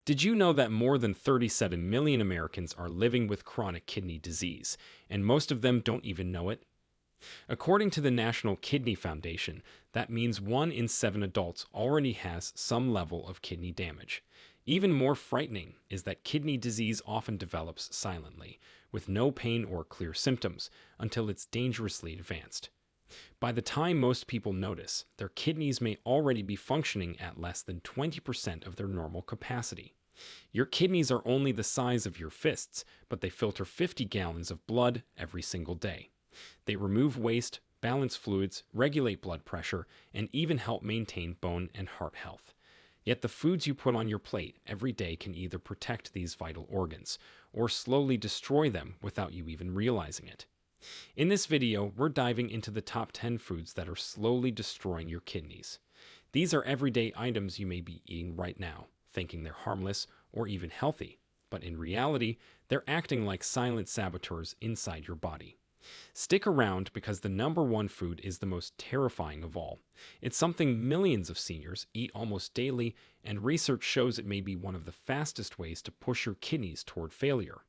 Did you know that more than 37 million Americans are living with chronic kidney disease, and most of them don't even know it? According to the National Kidney Foundation, that means 1 in 7 adults already has some level of kidney damage. Even more frightening is that kidney disease often develops silently, with no pain or clear symptoms, until it's dangerously advanced. By the time most people notice, their kidneys may already be functioning at less than 20% of their normal capacity. Your kidneys are only the size of your fists, but they filter 50 gallons of blood every single day. They remove waste, balance fluids, regulate blood pressure, and even help maintain bone and heart health. Yet the foods you put on your plate every day can either protect these vital organs or slowly destroy them without you even realizing it. In this video, we're diving into the top 10 foods that are slowly destroying your kidneys. These are everyday items you may be eating right now, thinking they're harmless or even healthy, but in reality, they're acting like silent saboteurs inside your body. Stick around because the number one food is the most terrifying of all. It's something millions of seniors eat almost daily, and research shows it may be one of the fastest ways to push your kidneys toward failure.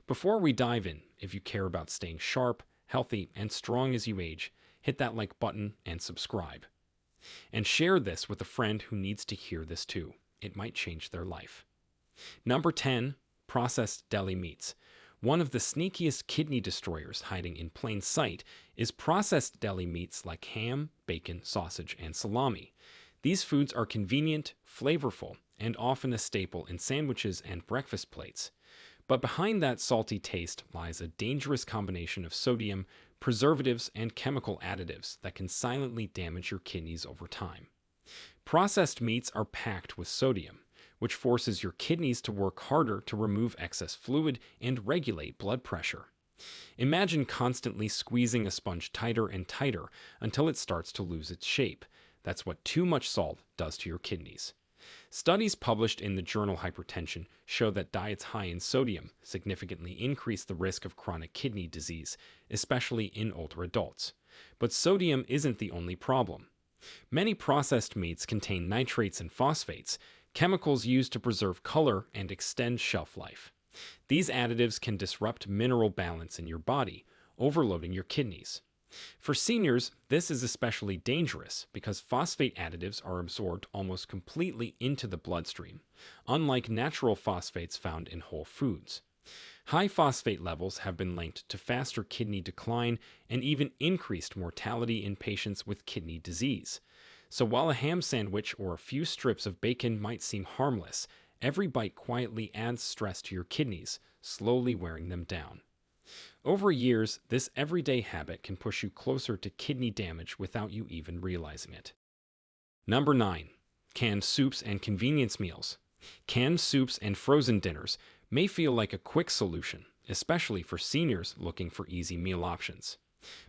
Before we dive in, if you care about staying sharp, healthy, and strong as you age, hit that like button and subscribe. And share this with a friend who needs to hear this too. It might change their life. Number 10. Processed deli meats. One of the sneakiest kidney destroyers hiding in plain sight is processed deli meats like ham, bacon, sausage, and salami. These foods are convenient, flavorful, and often a staple in sandwiches and breakfast plates. But behind that salty taste lies a dangerous combination of sodium, preservatives, and chemical additives that can silently damage your kidneys over time. Processed meats are packed with sodium, which forces your kidneys to work harder to remove excess fluid and regulate blood pressure. Imagine constantly squeezing a sponge tighter and tighter until it starts to lose its shape. That's what too much salt does to your kidneys. Studies published in the journal Hypertension show that diets high in sodium significantly increase the risk of chronic kidney disease, especially in older adults. But sodium isn't the only problem. Many processed meats contain nitrates and phosphates, chemicals used to preserve color and extend shelf life. These additives can disrupt mineral balance in your body, overloading your kidneys. For seniors, this is especially dangerous because phosphate additives are absorbed almost completely into the bloodstream, unlike natural phosphates found in whole foods. High phosphate levels have been linked to faster kidney decline and even increased mortality in patients with kidney disease. So while a ham sandwich or a few strips of bacon might seem harmless, every bite quietly adds stress to your kidneys, slowly wearing them down. Over years, this everyday habit can push you closer to kidney damage without you even realizing it. Number 9. Canned soups and convenience meals. Canned soups and frozen dinners may feel like a quick solution, especially for seniors looking for easy meal options.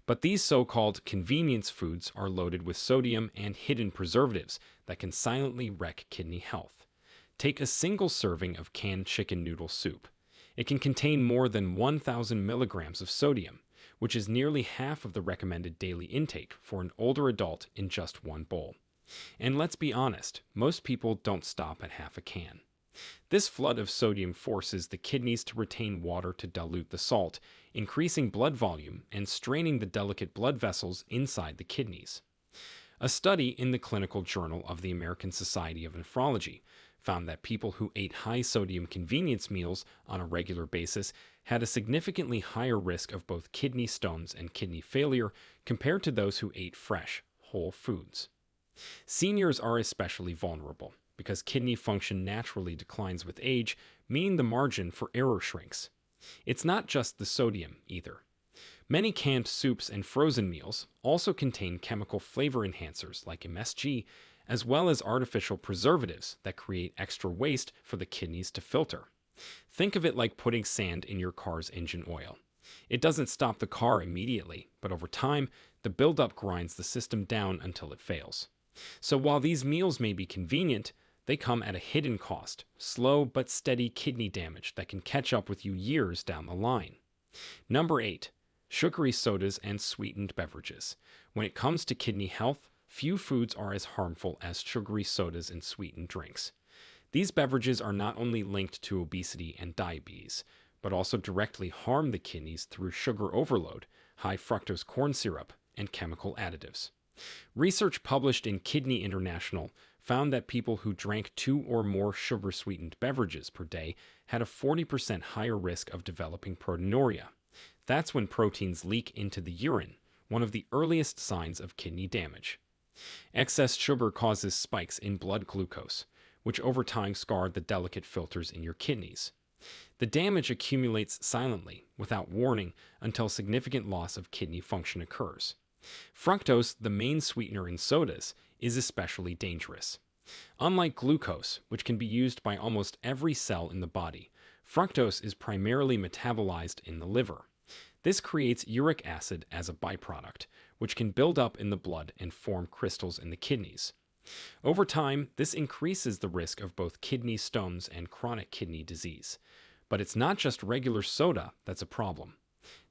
But these so-called convenience foods are loaded with sodium and hidden preservatives that can silently wreck kidney health. Take a single serving of canned chicken noodle soup. It can contain more than 1,000 milligrams of sodium, which is nearly half of the recommended daily intake for an older adult in just one bowl. And let's be honest, most people don't stop at half a can. This flood of sodium forces the kidneys to retain water to dilute the salt, increasing blood volume and straining the delicate blood vessels inside the kidneys. A study in the Clinical Journal of the American Society of Nephrology found that people who ate high-sodium convenience meals on a regular basis had a significantly higher risk of both kidney stones and kidney failure compared to those who ate fresh, whole foods. Seniors are especially vulnerable because kidney function naturally declines with age, meaning the margin for error shrinks. It's not just the sodium, either. Many canned soups and frozen meals also contain chemical flavor enhancers like MSG, as well as artificial preservatives that create extra waste for the kidneys to filter. Think of it like putting sand in your car's engine oil. It doesn't stop the car immediately, but over time, the buildup grinds the system down until it fails. So while these meals may be convenient, they come at a hidden cost, slow but steady kidney damage that can catch up with you years down the line. Number 8. Sugary sodas and sweetened beverages. When it comes to kidney health, few foods are as harmful as sugary sodas and sweetened drinks. These beverages are not only linked to obesity and diabetes, but also directly harm the kidneys through sugar overload, high fructose corn syrup, and chemical additives. Research published in Kidney International found that people who drank 2 or more sugar sweetened beverages per day had a 40% higher risk of developing proteinuria. That's when proteins leak into the urine, one of the earliest signs of kidney damage. Excess sugar causes spikes in blood glucose, which over time scar the delicate filters in your kidneys. The damage accumulates silently, without warning, until significant loss of kidney function occurs. Fructose, the main sweetener in sodas, is especially dangerous. Unlike glucose, which can be used by almost every cell in the body, fructose is primarily metabolized in the liver. This creates uric acid as a byproduct, which can build up in the blood and form crystals in the kidneys. Over time, this increases the risk of both kidney stones and chronic kidney disease. But it's not just regular soda that's a problem.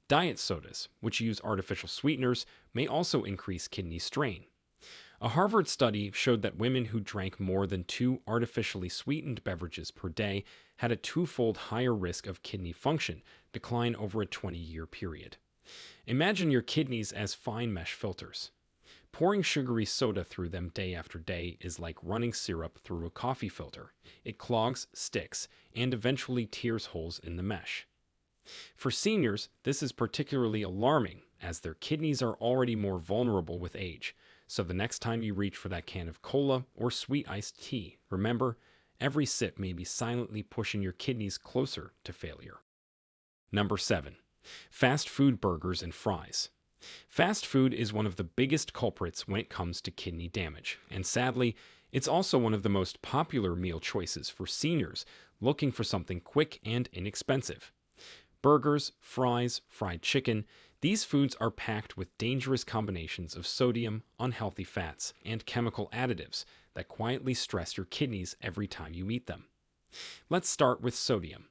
Diet sodas, which use artificial sweeteners, may also increase kidney strain. A Harvard study showed that women who drank more than 2 artificially sweetened beverages per day had a twofold higher risk of kidney function decline over a 20-year period. Imagine your kidneys as fine mesh filters. Pouring sugary soda through them day after day is like running syrup through a coffee filter. It clogs, sticks, and eventually tears holes in the mesh. For seniors, this is particularly alarming as their kidneys are already more vulnerable with age. So the next time you reach for that can of cola or sweet iced tea, remember, every sip may be silently pushing your kidneys closer to failure. Number 7. Fast food burgers and fries. Fast food is one of the biggest culprits when it comes to kidney damage, and sadly, it's also one of the most popular meal choices for seniors looking for something quick and inexpensive. Burgers, fries, fried chicken, these foods are packed with dangerous combinations of sodium, unhealthy fats, and chemical additives that quietly stress your kidneys every time you eat them. Let's start with sodium.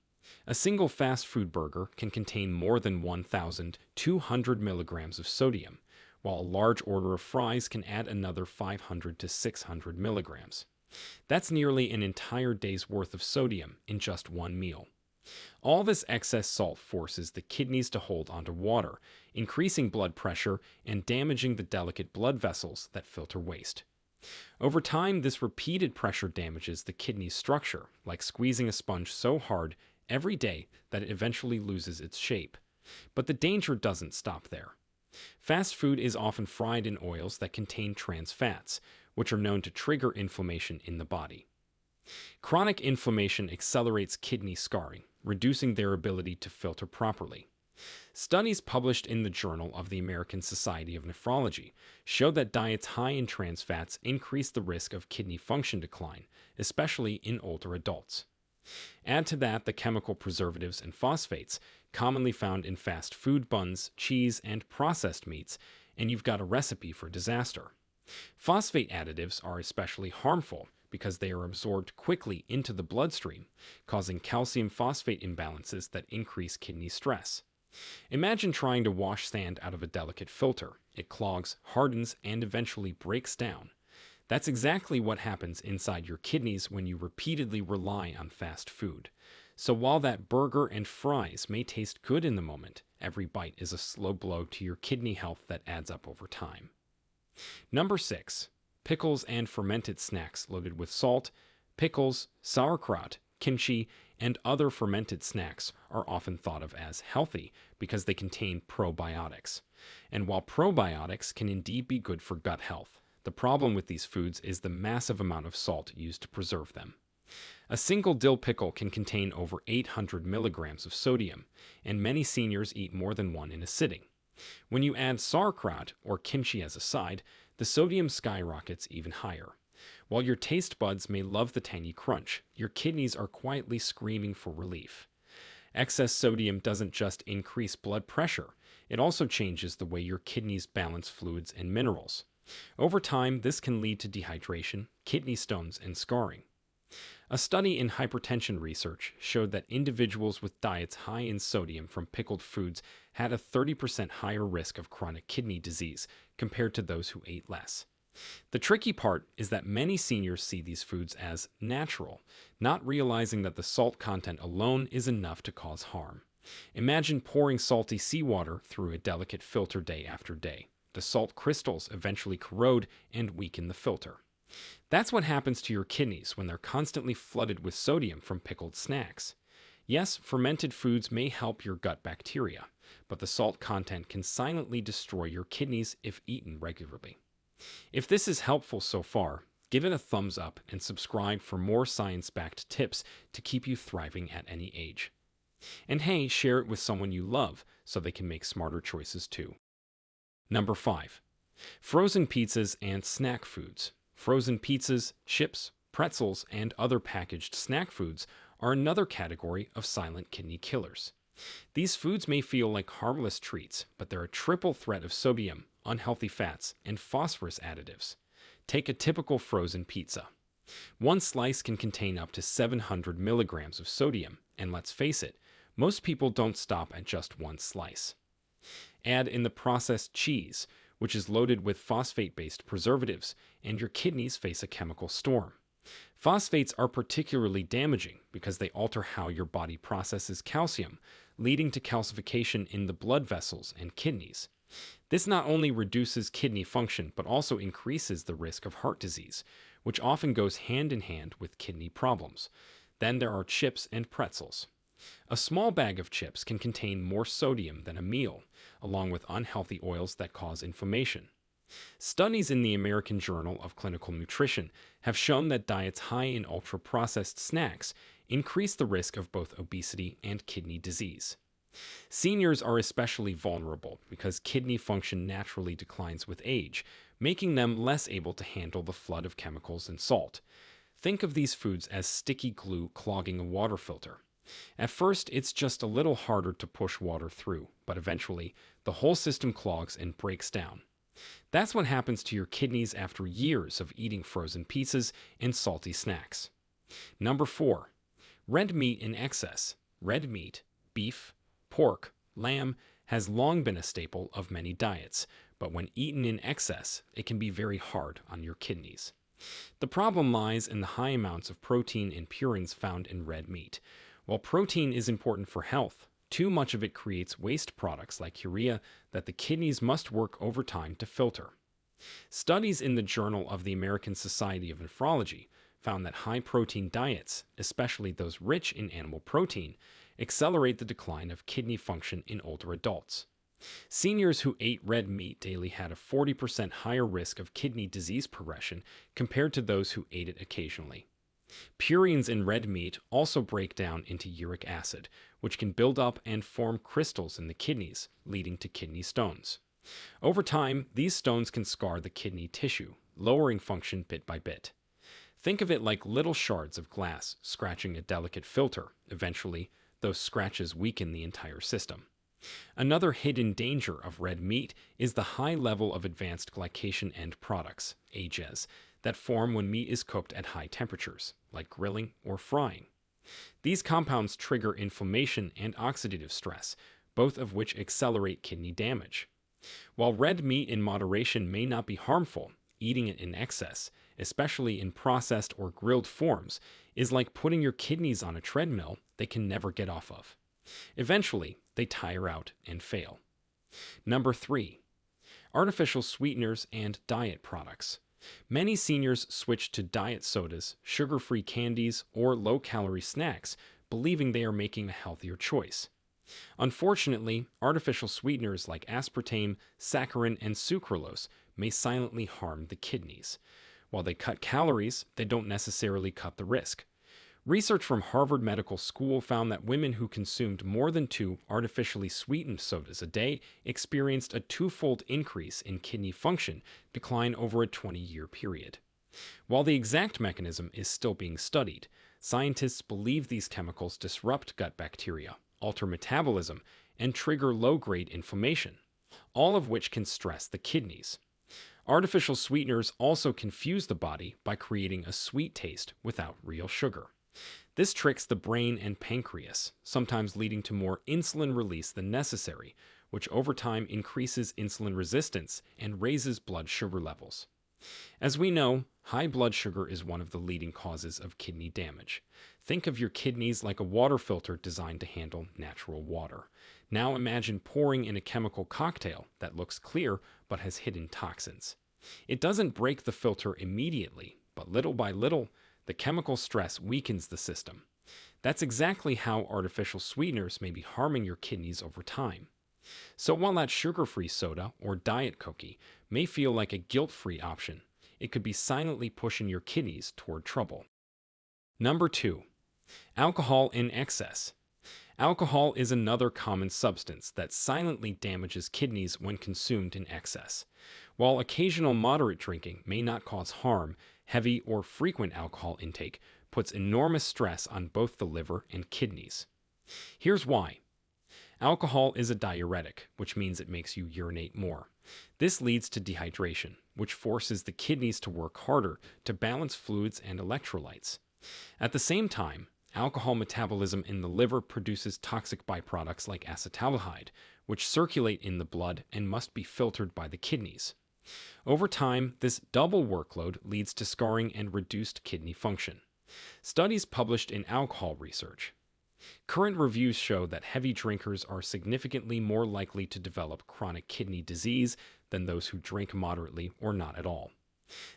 A single fast food burger can contain more than 1,200 milligrams of sodium, while a large order of fries can add another 500 to 600 milligrams. That's nearly an entire day's worth of sodium in just one meal. All this excess salt forces the kidneys to hold onto water, increasing blood pressure and damaging the delicate blood vessels that filter waste. Over time, this repeated pressure damages the kidney structure, like squeezing a sponge so hard every day that it eventually loses its shape. But the danger doesn't stop there. Fast food is often fried in oils that contain trans fats, which are known to trigger inflammation in the body. Chronic inflammation accelerates kidney scarring, reducing their ability to filter properly. Studies published in the Journal of the American Society of Nephrology show that diets high in trans fats increase the risk of kidney function decline, especially in older adults. Add to that the chemical preservatives and phosphates commonly found in fast food buns, cheese, and processed meats, and you've got a recipe for disaster. Phosphate additives are especially harmful because they are absorbed quickly into the bloodstream, causing calcium phosphate imbalances that increase kidney stress. Imagine trying to wash sand out of a delicate filter. It clogs, hardens, and eventually breaks down. That's exactly what happens inside your kidneys when you repeatedly rely on fast food. So while that burger and fries may taste good in the moment, every bite is a slow blow to your kidney health that adds up over time. Number 6. Pickles and fermented snacks loaded with salt. Pickles, sauerkraut, kimchi, and other fermented snacks are often thought of as healthy because they contain probiotics. And while probiotics can indeed be good for gut health, the problem with these foods is the massive amount of salt used to preserve them. A single dill pickle can contain over 800 milligrams of sodium, and many seniors eat more than one in a sitting. When you add sauerkraut or kimchi as a side, the sodium skyrockets even higher. While your taste buds may love the tangy crunch, your kidneys are quietly screaming for relief. Excess sodium doesn't just increase blood pressure, it also changes the way your kidneys balance fluids and minerals. Over time, this can lead to dehydration, kidney stones, and scarring. A study in hypertension research showed that individuals with diets high in sodium from pickled foods had a 30% higher risk of chronic kidney disease compared to those who ate less. The tricky part is that many seniors see these foods as natural, not realizing that the salt content alone is enough to cause harm. Imagine pouring salty seawater through a delicate filter day after day. The salt crystals eventually corrode and weaken the filter. That's what happens to your kidneys when they're constantly flooded with sodium from pickled snacks. Yes, fermented foods may help your gut bacteria, but the salt content can silently destroy your kidneys if eaten regularly. If this is helpful so far, give it a thumbs up and subscribe for more science-backed tips to keep you thriving at any age. And hey, share it with someone you love so they can make smarter choices too. Number 5. Frozen pizzas and snack foods. Frozen pizzas, chips, pretzels, and other packaged snack foods are another category of silent kidney killers. These foods may feel like harmless treats, but they're a triple threat of sodium, unhealthy fats, and phosphorus additives. Take a typical frozen pizza. One slice can contain up to 700 milligrams of sodium, and let's face it, most people don't stop at just one slice. Add in the processed cheese, which is loaded with phosphate-based preservatives, and your kidneys face a chemical storm. Phosphates are particularly damaging because they alter how your body processes calcium, leading to calcification in the blood vessels and kidneys. This not only reduces kidney function, but also increases the risk of heart disease, which often goes hand in hand with kidney problems. Then there are chips and pretzels. A small bag of chips can contain more sodium than a meal, along with unhealthy oils that cause inflammation. Studies in the American Journal of Clinical Nutrition have shown that diets high in ultra-processed snacks increase the risk of both obesity and kidney disease. Seniors are especially vulnerable because kidney function naturally declines with age, making them less able to handle the flood of chemicals and salt. Think of these foods as sticky glue clogging a water filter. At first, it's just a little harder to push water through, but eventually, the whole system clogs and breaks down. That's what happens to your kidneys after years of eating frozen pizzas and salty snacks. Number 4. Red meat in excess. Red meat, beef, pork, lamb, has long been a staple of many diets, but when eaten in excess, it can be very hard on your kidneys. The problem lies in the high amounts of protein and purines found in red meat. While protein is important for health, too much of it creates waste products like urea that the kidneys must work overtime to filter. Studies in the Journal of the American Society of Nephrology found that high-protein diets, especially those rich in animal protein, accelerate the decline of kidney function in older adults. Seniors who ate red meat daily had a 40% higher risk of kidney disease progression compared to those who ate it occasionally. Purines in red meat also break down into uric acid, which can build up and form crystals in the kidneys, leading to kidney stones. Over time, these stones can scar the kidney tissue, lowering function bit by bit. Think of it like little shards of glass scratching a delicate filter. Eventually, those scratches weaken the entire system. Another hidden danger of red meat is the high level of advanced glycation end products, AGEs, that form when meat is cooked at high temperatures, like grilling or frying. These compounds trigger inflammation and oxidative stress, both of which accelerate kidney damage. While red meat in moderation may not be harmful, eating it in excess, especially in processed or grilled forms, is like putting your kidneys on a treadmill they can never get off of. Eventually, they tire out and fail. Number 3. Artificial sweeteners and diet products. Many seniors switch to diet sodas, sugar-free candies, or low-calorie snacks, believing they are making a healthier choice. Unfortunately, artificial sweeteners like aspartame, saccharin, and sucralose may silently harm the kidneys. While they cut calories, they don't necessarily cut the risk. Research from Harvard Medical School found that women who consumed more than 2 artificially sweetened sodas a day experienced a 2-fold increase in kidney function decline over a 20-year period. While the exact mechanism is still being studied, scientists believe these chemicals disrupt gut bacteria, alter metabolism, and trigger low-grade inflammation, all of which can stress the kidneys. Artificial sweeteners also confuse the body by creating a sweet taste without real sugar. This tricks the brain and pancreas, sometimes leading to more insulin release than necessary, which over time increases insulin resistance and raises blood sugar levels. As we know, high blood sugar is one of the leading causes of kidney damage. Think of your kidneys like a water filter designed to handle natural water. Now imagine pouring in a chemical cocktail that looks clear but has hidden toxins. It doesn't break the filter immediately, but little by little, the chemical stress weakens the system. That's exactly how artificial sweeteners may be harming your kidneys over time. So while that sugar-free soda or diet cookie may feel like a guilt-free option, it could be silently pushing your kidneys toward trouble. Number 2. Alcohol in excess. Alcohol is another common substance that silently damages kidneys when consumed in excess. While occasional moderate drinking may not cause harm, heavy or frequent alcohol intake puts enormous stress on both the liver and kidneys. Here's why. Alcohol is a diuretic, which means it makes you urinate more. This leads to dehydration, which forces the kidneys to work harder to balance fluids and electrolytes. At the same time, alcohol metabolism in the liver produces toxic byproducts like acetaldehyde, which circulate in the blood and must be filtered by the kidneys. Over time, this double workload leads to scarring and reduced kidney function. Studies published in Alcohol Research. Current reviews show that heavy drinkers are significantly more likely to develop chronic kidney disease than those who drink moderately or not at all.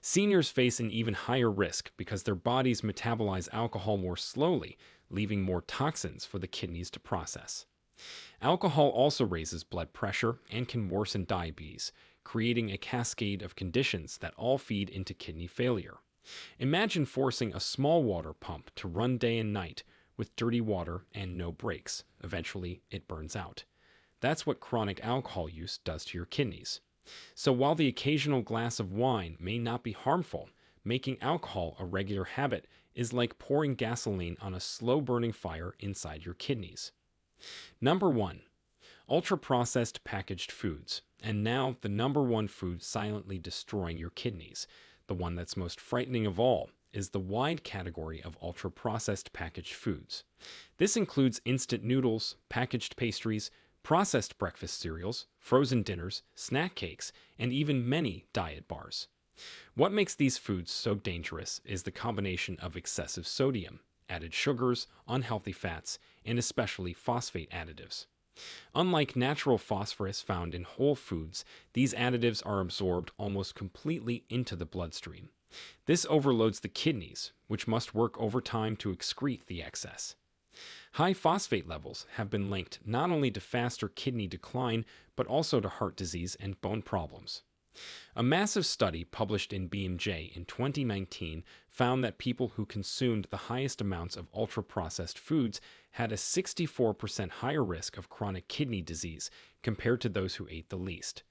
Seniors face an even higher risk because their bodies metabolize alcohol more slowly, leaving more toxins for the kidneys to process. Alcohol also raises blood pressure and can worsen diabetes, creating a cascade of conditions that all feed into kidney failure. Imagine forcing a small water pump to run day and night with dirty water and no brakes. Eventually, it burns out. That's what chronic alcohol use does to your kidneys. So while the occasional glass of wine may not be harmful, making alcohol a regular habit is like pouring gasoline on a slow-burning fire inside your kidneys. Number 1. Ultra-processed packaged foods. And now the number one food silently destroying your kidneys, the one that's most frightening of all, is the wide category of ultra-processed packaged foods. This includes instant noodles, packaged pastries, processed breakfast cereals, frozen dinners, snack cakes, and even many diet bars. What makes these foods so dangerous is the combination of excessive sodium, added sugars, unhealthy fats, and especially phosphate additives. Unlike natural phosphorus found in whole foods, these additives are absorbed almost completely into the bloodstream. This overloads the kidneys, which must work overtime to excrete the excess. High phosphate levels have been linked not only to faster kidney decline, but also to heart disease and bone problems. A massive study published in BMJ in 2019 found that people who consumed the highest amounts of ultra-processed foods had a 64% higher risk of chronic kidney disease compared to those who ate the least.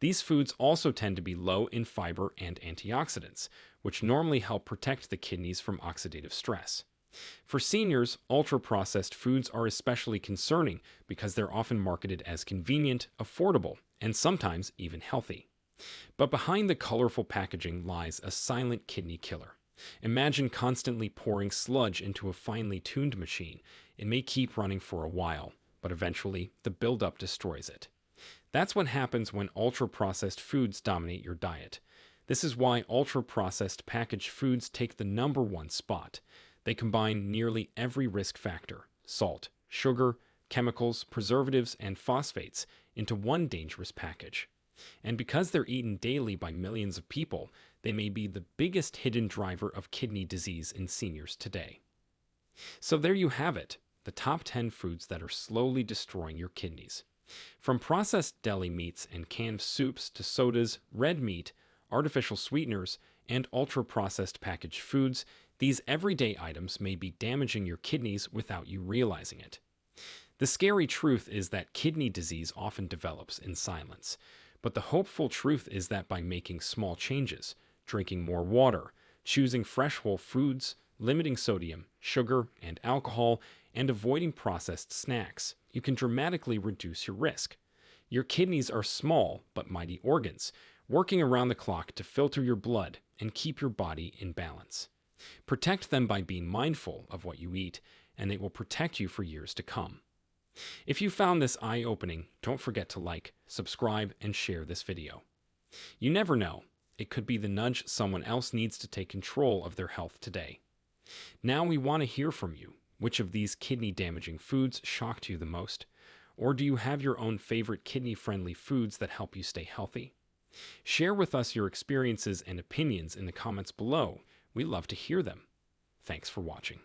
These foods also tend to be low in fiber and antioxidants, which normally help protect the kidneys from oxidative stress. For seniors, ultra-processed foods are especially concerning because they're often marketed as convenient, affordable, and sometimes even healthy. But behind the colorful packaging lies a silent kidney killer. Imagine constantly pouring sludge into a finely tuned machine. It may keep running for a while, but eventually the buildup destroys it. That's what happens when ultra-processed foods dominate your diet. This is why ultra-processed packaged foods take the number one spot. They combine nearly every risk factor, salt, sugar, chemicals, preservatives, and phosphates, into one dangerous package. And because they're eaten daily by millions of people, they may be the biggest hidden driver of kidney disease in seniors today. So there you have it, the top 10 foods that are slowly destroying your kidneys. From processed deli meats and canned soups to sodas, red meat, artificial sweeteners, and ultra-processed packaged foods, these everyday items may be damaging your kidneys without you realizing it. The scary truth is that kidney disease often develops in silence. But the hopeful truth is that by making small changes, drinking more water, choosing fresh whole foods, limiting sodium, sugar, and alcohol, and avoiding processed snacks, you can dramatically reduce your risk. Your kidneys are small but mighty organs, working around the clock to filter your blood and keep your body in balance. Protect them by being mindful of what you eat, and they will protect you for years to come. If you found this eye-opening, don't forget to like, subscribe, and share this video. You never know, It could be the nudge someone else needs to take control of their health today. Now we want to hear from you. Which of these kidney damaging foods shocked you the most? Or do you have your own favorite kidney friendly foods that help you stay healthy? Share with us your experiences and opinions in the comments below. We love to hear them. Thanks for watching.